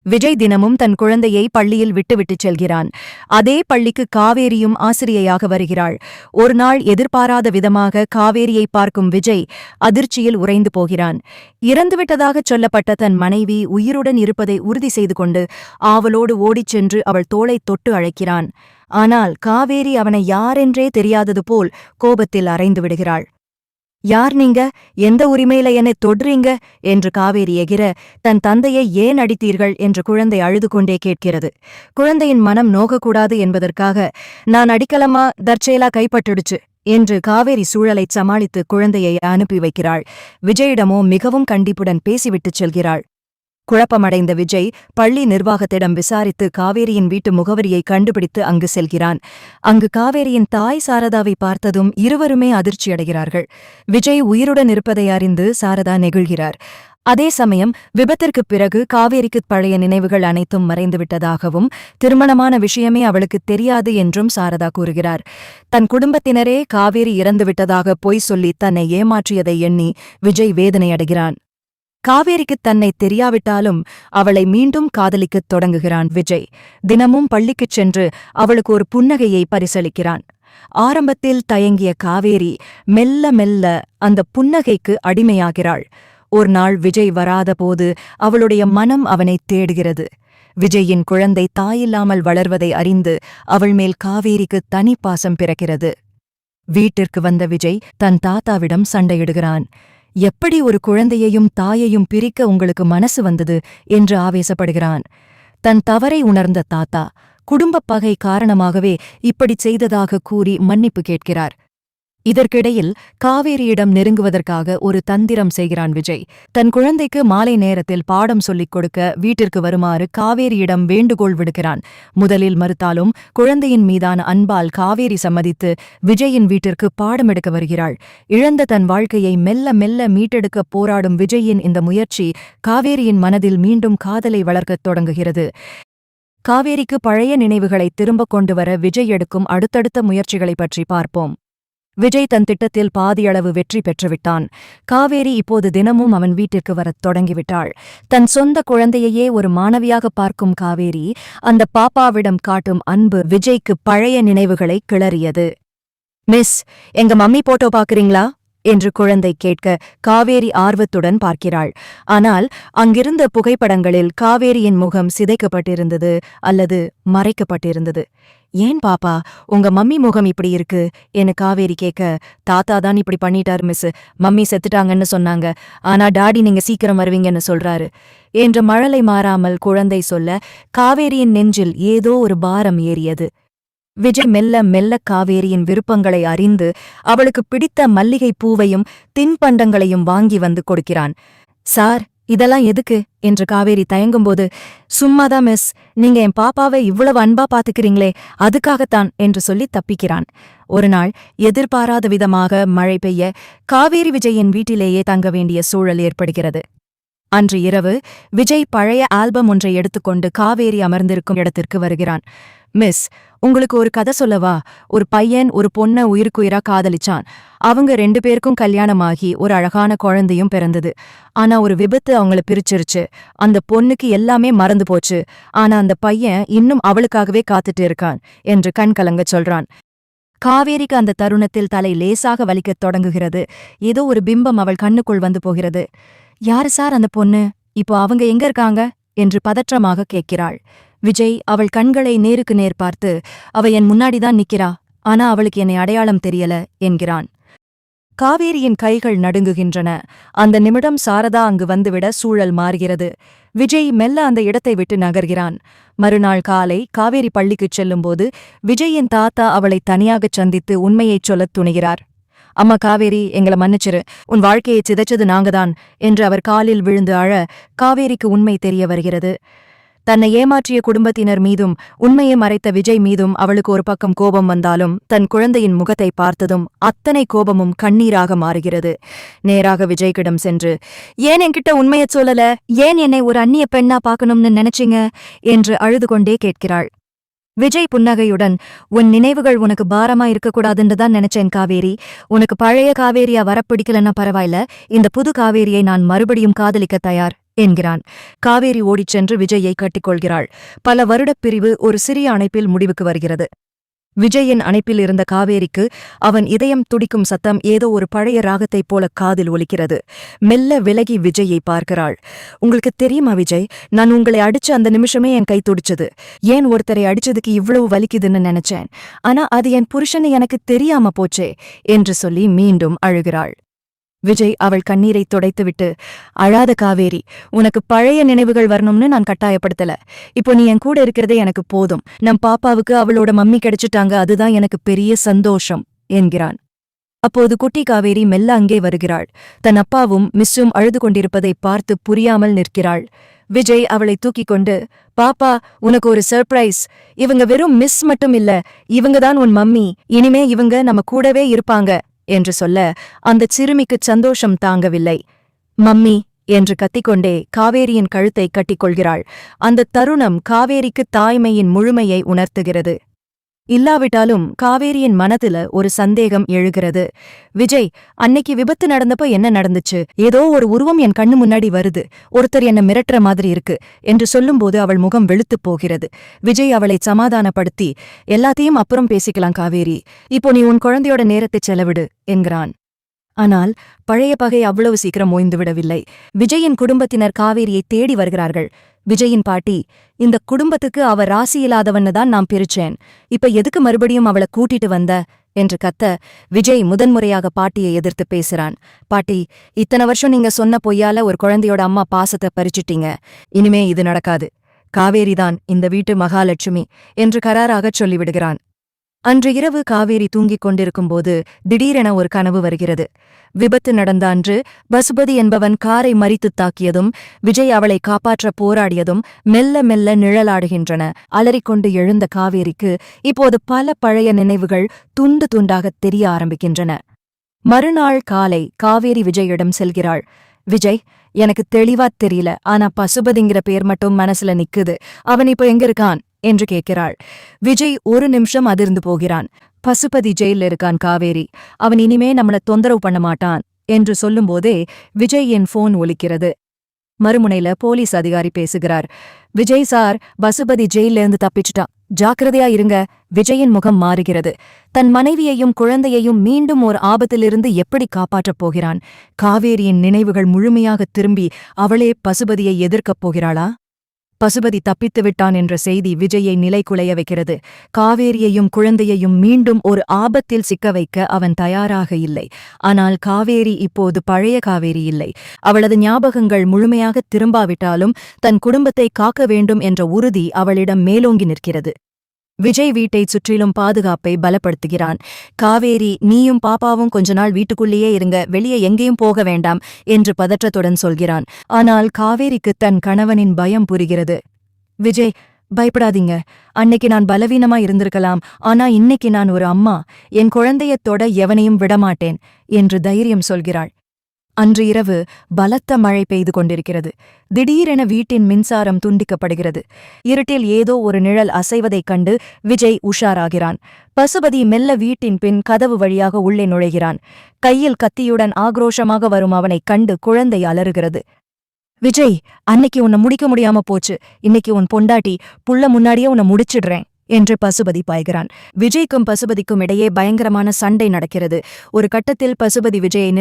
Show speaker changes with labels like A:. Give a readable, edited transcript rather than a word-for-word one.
A: விஜய் தினமும் தன் குழந்தையை பள்ளியில் விட்டுவிட்டுச் செல்கிறான். அதே பள்ளிக்கு காவேரியும் ஆசிரியையாக வருகிறாள். ஒருநாள் எதிர்பாராத விதமாக காவேரியை பார்க்கும் விஜய் அதிர்ச்சியில் உறைந்து போகிறான். இறந்துவிட்டதாகச் சொல்லப்பட்ட தன் மனைவி உயிருடன் இருப்பதை உறுதி செய்து கொண்டு ஆவலோடு ஓடிச் சென்று அவள் தோளைத் தொட்டு அழைக்கிறான். ஆனால் காவேரி அவனை யாரென்றே தெரியாதது போல் கோபத்தில் அறைந்து விடுகிறாள். யார் நீங்க? எந்த உரிமையில என்னை தொடுறீங்க என்று காவேரி எகிற, தன் தந்தையை ஏன் அடித்தீர்கள் என்று குழந்தை அழுது கொண்டே கேட்கிறது. குழந்தையின் மனம் நோகக்கூடாது என்பதற்காக, நான் அடிக்கலமா, தற்செயலா கைப்பட்டுடுச்சு என்று காவேரி சூழலைச் சமாளித்து குழந்தையை அனுப்பி வைக்கிறாள். விஜயிடமோ மிகவும் கண்டிப்புடன் பேசிவிட்டுச் செல்கிறாள். குழப்பமடைந்த விஜய் பள்ளி நிர்வாகத்திடம் விசாரித்து காவேரியின் வீட்டு முகவரியை கண்டுபிடித்து அங்கு செல்கிறான். அங்கு காவேரியின் தாய் சாரதாவை பார்த்ததும் இருவருமே அதிர்ச்சியடைகிறார்கள். விஜய் உயிருடன் இருப்பதை அறிந்து சாரதா நெகிழ்கிறார். அதே சமயம் விபத்திற்குப் பிறகு காவேரிக்குப் பழைய நினைவுகள் அனைத்தும் மறைந்துவிட்டதாகவும், திருமணமான விஷயமே அவளுக்குத் தெரியாது என்றும் சாரதா கூறுகிறார். தன் குடும்பத்தினரே காவேரி இறந்துவிட்டதாக பொய் சொல்லி தன்னை ஏமாற்றியதை எண்ணி விஜய் வேதனையடைகிறான். காவேரிக்குத் தன்னை தெரியாவிட்டாலும் அவளை மீண்டும் காதலிக்கத் தொடங்குகிறான் விஜய். தினமும் பள்ளிக்குச் சென்று அவளுக்கு ஒரு புன்னகையை பரிசளிக்கிறான். ஆரம்பத்தில் தயங்கிய காவேரி மெல்ல மெல்ல அந்த புன்னகைக்கு அடிமையாகிறாள். ஒரு நாள் விஜய் வராதபோது அவளுடைய மனம் அவனைத் தேடுகிறது. விஜயின் குழந்தை தாயில்லாமல் வளர்வதை அறிந்து அவள் மேல் காவேரிக்கு தனி பாசம் பிறக்கிறது. வீட்டிற்கு வந்த விஜய் தன் தாத்தாவிடம் சண்டையிடுகிறான். எப்படி ஒரு குழந்தையையும் தாயையும் பிரிக்க உங்களுக்கு மனசு வந்தது என்று ஆவேசப்படுகிறான். தன் தவறை உணர்ந்த தாத்தா குடும்பப் பகை காரணமாகவே இப்படிச் செய்ததாக கூறி மன்னிப்பு கேட்கிறார். இதற்கிடையில் காவேரியிடம் நெருங்குவதற்காக ஒரு தந்திரம் செய்கிறான் விஜய். தன் குழந்தைக்கு மாலை நேரத்தில் பாடம் சொல்லிக் கொடுக்க வீட்டிற்கு வருமாறு காவேரியிடம் வேண்டுகோள் விடுக்கிறான். முதலில் மறுத்தாலும் குழந்தையின் மீதான அன்பால் காவேரி சம்மதித்து விஜயின் வீட்டிற்கு பாடம் எடுக்க வருகிறாள். இழந்த தன் வாழ்க்கையை மெல்ல மெல்ல மீட்டெடுக்க போராடும் விஜயின் இந்த முயற்சி காவேரியின் மனதில் மீண்டும் காதலை வளர்க்கத் தொடங்குகிறது. காவேரிக்கு பழைய நினைவுகளை திரும்பக் கொண்டுவர விஜய் எடுக்கும் அடுத்தடுத்த முயற்சிகளைப் பற்றி பார்ப்போம். விஜய் தன் திட்டத்தில் பாதியளவு வெற்றி பெற்றுவிட்டான். காவேரி இப்போது தினமும் அவன் வீட்டிற்கு வரத் தொடங்கிவிட்டாள். தன் சொந்த குழந்தையையே ஒரு மாணவியாக பார்க்கும் காவேரி அந்த பாப்பாவிடம் காட்டும் அன்பு விஜய்க்கு பழைய நினைவுகளை கிளறியது. மிஸ், எங்க மம்மி போட்டோ பாக்குறீங்களா என்று குழந்தை கேட்க காவேரி ஆர்வத்துடன் பார்க்கிறாள். ஆனால் அங்கிருந்த புகைப்படங்களில் காவேரியின் முகம் சிதைக்கப்பட்டிருந்தது அல்லது மறைக்கப்பட்டிருந்தது. ஏன் பாப்பா, உங்க மம்மி முகம் இப்படி இருக்கு என காவேரி கேட்க, தாத்தா தான் இப்படி பண்ணிட்டார் மிஸ், மம்மி செத்துட்டாங்கன்னு சொன்னாங்க, ஆனா டாடி நீங்க சீக்கிரம் வருவீங்கன்னு சொல்றாரு என்று மழலை மாறாமல் குழந்தை சொல்ல காவேரியின் நெஞ்சில் ஏதோ ஒரு பாரம் ஏறியது. விஜய் மெல்ல மெல்ல காவேரியின் விருப்பங்களை அறிந்து அவளுக்கு பிடித்த மல்லிகை பூவையும் தின்பண்டங்களையும் வாங்கி வந்து கொடுக்கிறான். சார், இதெல்லாம் எதுக்கு என்று காவேரி தயங்கும்போது, சும்மாதான் மிஸ், நீங்க என் பாப்பாவை இவ்வளவு அன்பா பாத்துக்கிறீங்களே அதுக்காகத்தான் என்று சொல்லி தப்பிக்கிறான். ஒருநாள் எதிர்பாராத விதமாக மழை பெய்ய காவேரி விஜயின் வீட்டிலேயே தங்க வேண்டிய சூழல் ஏற்படுகிறது. அன்று இரவு விஜய் பழைய ஆல்பம் ஒன்றை எடுத்துக்கொண்டு காவேரி அமர்ந்திருக்கும் இடத்திற்கு வருகிறான். மிஸ், உங்களுக்கு ஒரு கதை சொல்லவா? ஒரு பையன் ஒரு பொண்ண உயிருக்குயிரா காதலிச்சான். அவங்க 2 பேருக்கும் கல்யாணமாகி ஒரு அழகான குழந்தையும் பிறந்தது. ஆனா ஒரு விபத்து அவங்கள பிரிச்சிருச்சு. அந்த பொண்ணுக்கு எல்லாமே மறந்து போச்சு. ஆனா அந்த பையன் இன்னும் அவளுக்காகவே காத்துட்டு இருக்கான் என்று கண் கலங்கச் சொல்றான். காவேரிக்கு அந்த தருணத்தில் தலை லேசாக வலிக்கத் தொடங்குகிறது. ஏதோ ஒரு பிம்பம் அவள் கண்ணுக்குள் வந்து போகிறது. யாரு சார் அந்த பொண்ணு? இப்போ அவங்க எங்க இருக்காங்க என்று பதற்றமாக கேட்கிறாள். விஜய் அவள் கண்களை நேருக்கு நேர் பார்த்து, அவ என் முன்னாடிதான் நிக்கிறா, ஆனா அவளுக்கு என்னை அடையாளம் தெரியல என்கிறான். காவேரியின் கைகள் நடுங்குகின்றன. அந்த நிமிடம் சாரதா அங்கு வந்துவிட சூழல் மாறுகிறது. விஜய் மெல்ல அந்த இடத்தை விட்டு நகர்கிறான். மறுநாள் காலை காவேரி பள்ளிக்குச் செல்லும்போது விஜயின் தாத்தா அவளை தனியாகச் சந்தித்து உண்மையைச் சொல்லத் துணிகிறார். அம்மா காவேரி, எங்களை மன்னிச்சிரு, உன் வாழ்க்கையை சிதைச்சது நாங்கதான் என்று அவர் காலில் விழுந்து அழ காவேரிக்கு உண்மை தெரிய வருகிறது. தன்னை ஏமாற்றிய குடும்பத்தினர் மீதும் உண்மையை மறைத்த விஜய் மீதும் அவளுக்கு ஒரு பக்கம் கோபம் வந்தாலும் தன் குழந்தையின் முகத்தை பார்த்ததும் அத்தனை கோபமும் கண்ணீராக மாறுகிறது. நேராக விஜய்கிடம் சென்று, ஏன் என்கிட்ட உண்மையச் சொல்லல? ஏன் என்னை ஒரு அந்நிய பெண்ணா பார்க்கணும்னு நினைச்சிங்க என்று அழுது கொண்டே கேட்கிறாள். விஜய் புன்னகையுடன், உன் நினைவுகள் உனக்கு பாரமா இருக்கக்கூடாதுன்னுதான் நினைச்சேன் காவேரி. உனக்கு பழைய காவேரியா வரப்பிடிக்கலன்னா பரவாயில்ல, இந்த புது காவேரியை நான் மறுபடியும் காதலிக்க தயார் என்கிறான். காவேரி ஓடிச் சென்று விஜயை கட்டிக்கொள்கிறாள். பல வருடப் பிரிவு ஒரு சிறிய அணைப்பில் முடிவுக்கு வருகிறது. விஜயின் அணைப்பில் இருந்த காவேரிக்கு அவன் இதயம் துடிக்கும் சத்தம் ஏதோ ஒரு பழைய ராகத்தைப் போல காதில் ஒலிக்கிறது. மெல்ல விலகி விஜயை பார்க்கிறாள். உங்களுக்கு தெரியுமா விஜய், நான் உங்களை அடிச்ச அந்த நிமிஷமே என் கை துடிச்சது. ஏன் ஒருத்தரை அடிச்சதுக்கு இவ்வளவு வலிக்குதுன்னு நினைச்சேன். ஆனா அது என் புருஷனை எனக்கு தெரியாம போச்சே என்று சொல்லி மீண்டும் அழுகிறாள். விஜய் அவள் கண்ணீரை துடைத்துவிட்டு, அழாத காவேரி, உனக்கு பழைய நினைவுகள் வரணும்னு நான் கட்டாயப்படுத்தல. இப்போ நீ என் கூட இருக்கிறதே எனக்கு போதும். நம் பாப்பாவுக்கு அவளோட மம்மி கிடைச்சிட்டாங்க, அதுதான் எனக்கு பெரிய சந்தோஷம் என்கிறான். அப்போது குட்டி காவேரி மெல்ல அங்கே வருகிறாள். தன் அப்பாவும் மிஸ்ஸும் அழுது கொண்டிருப்பதை பார்த்து புரியாமல் நிற்கிறாள். விஜய் அவளை தூக்கிக் கொண்டு, பாப்பா, உனக்கு ஒரு சர்ப்ரைஸ். இவங்க வெறும் மிஸ் மட்டும் இல்ல, இவங்கதான் உன் மம்மி. இனிமே இவங்க நம்ம கூடவே இருப்பாங்க என்று சொல்ல அந்தச் சிறுமிக்குச் சந்தோஷம் தாங்கவில்லை. மம்மி என்று கத்திக்கொண்டே காவேரியின் கழுத்தை கட்டிக்கொள்கிறாள். அந்தத் தருணம் காவேரிக்கு தாய்மையின் முழுமையை உணர்த்துகிறது. இல்லாவிட்டாலும் காவேரியின் மனதுல ஒரு சந்தேகம் எழுகிறது. விஜய், அன்னைக்கு விபத்து நடந்தப்ப என்ன நடந்துச்சு? ஏதோ ஒரு உருவம் என் கண்ணு முன்னாடி வருது, ஒருத்தர் என்ன மிரட்டுற மாதிரி இருக்கு என்று சொல்லும்போது அவள் முகம் வெளுத்துப் போகிறது. விஜய் அவளை சமாதானப்படுத்தி, எல்லாத்தையும் அப்புறம் பேசிக்கலாம் காவேரி, இப்போ நீ உன் குழந்தையோட நேரத்தை செலவிடு என்கிறான். ஆனால் பழைய பகை அவ்வளவு சீக்கிரம் ஓய்ந்துவிடவில்லை. விஜயின் குடும்பத்தினர் காவேரியை தேடி வருகிறார்கள். விஜயின் பாட்டி, இந்த குடும்பத்துக்கு அவ ராசியில்லாதவன்னு தான் நான் பிரிச்சேன். இப்ப எதுக்கு மறுபடியும் அவளை கூட்டிட்டு வந்த என்று கத்த, விஜய் முதன்முறையாக பாட்டியை எதிர்த்து பேசுறான். பாட்டி, இத்தனை வருஷம் நீங்க சொன்ன பொய்யால ஒரு குழந்தையோட அம்மா பாசத்தை பறிச்சிட்டீங்க. இனிமே இது நடக்காது. காவேரிதான் இந்த வீட்டு மகாலட்சுமி என்று கராராகச் சொல்லிவிடுகிறான். அன்று இரவு காவேரி தூங்கிக் கொண்டிருக்கும்போது திடீரென ஒரு கனவு வருகிறது. விபத்து நடந்த அன்று பசுபதி என்பவன் காரை மறித்துத் தாக்கியதும், விஜய் அவளை காப்பாற்ற போராடியதும் மெல்ல மெல்ல நிழலாடுகின்றன. அலறிக்கொண்டு எழுந்த காவேரிக்கு இப்போது பல பழைய நினைவுகள் துண்டு துண்டாகத் தெரிய ஆரம்பிக்கின்றன. மறுநாள் காலை காவேரி விஜயிடம் செல்கிறாள். விஜய், எனக்கு தெளிவாத் தெரியல, ஆனா பசுபதிங்கிற பேர் மட்டும் மனசுல நிக்குது. அவன் இப்போ எங்க இருக்கான் என்று கேட்கிறாள். விஜய் ஒரு நிமிஷம் அதிர்ந்து போகிறான். பசுபதி ஜெயில இருக்கான் காவேரி, அவன் இனிமே நம்மள தொந்தரவு பண்ண மாட்டான் என்று சொல்லும்போதே விஜய் என் போன் ஒலிக்கிறது. மறுமுனையில போலீஸ் அதிகாரி பேசுகிறார். விஜய் சார், பசுபதி ஜெயில இருந்து தப்பிச்சுட்டான், ஜாக்கிரதையா இருங்க. விஜயின் முகம் மாறுகிறது. தன் மனைவியையும் குழந்தையையும் மீண்டும் ஒரு ஆபத்திலிருந்து எப்படி காப்பாற்றப் போகிறான்? காவேரியின் நினைவுகள் முழுமையாக திரும்பி அவளே பசுபதியை எதிர்க்கப் போகிறாளா? பசுபதி தப்பித்து விட்டான் என்ற செய்தி விஜயை நிலைகுலைய வைக்கிறது. காவேரியையும் குழந்தையையும் மீண்டும் ஒரு ஆபத்தில் சிக்க வைக்க அவன் தயாராக இல்லை. ஆனால் காவேரி இப்போது பழைய காவேரி இல்லை. அவளது ஞாபகங்கள் முழுமையாக திரும்பாவிட்டாலும் தன் குடும்பத்தை காக்க வேண்டும் என்ற உறுதி அவளிடம் மேலோங்கி நிற்கிறது. விஜய் வீட்டைச் சுற்றிலும் பாதுகாப்பை பலப்படுத்துகிறான். காவேரி, நீயும் பாப்பாவும் கொஞ்ச நாள் வீட்டுக்குள்ளேயே இருங்க, வெளியே எங்கேயும் போக வேண்டாம் என்று பதற்றத்துடன் சொல்கிறான். ஆனால் காவேரிக்கு தன் கணவனின் பயம் புரிகிறது. விஜய், பயப்படாதீங்க. அன்னைக்கு நான் பலவீனமா இருந்திருக்கலாம், ஆனா இன்னைக்கு நான் ஒரு அம்மா, என் குழந்தையத் தொட எவனையும் விடமாட்டேன் என்று தைரியம் சொல்கிறாள். அன்று இரவு பலத்த மழை பெய்து கொண்டிருக்கிறது. திடீரென வீட்டின் மின்சாரம் துண்டிக்கப்படுகிறது. இருட்டில் ஏதோ ஒரு நிழல் அசைவதைக் கண்டு விஜய் உஷாராகிறான். பசுபதி மெல்ல வீட்டின் பின் கதவு வழியாக உள்ளே நுழைகிறான். கையில் கத்தியுடன் ஆக்ரோஷமாக வரும் அவனைக் கண்டு குழந்தை அலறுகிறது. விஜய், அன்னைக்கு உன்னை முடிக்க முடியாம போச்சு, இன்னைக்கு உன் பொண்டாட்டி புள்ள முன்னாடியே உன்னை முடிச்சிடுறேன் என்று பசுபதி பாய்கிறான். விஜய்க்கும் பசுபதிக்கும் இடையே பயங்கரமான சண்டை நடக்கிறது. ஒரு கட்டத்தில் பசுபதி விஜயை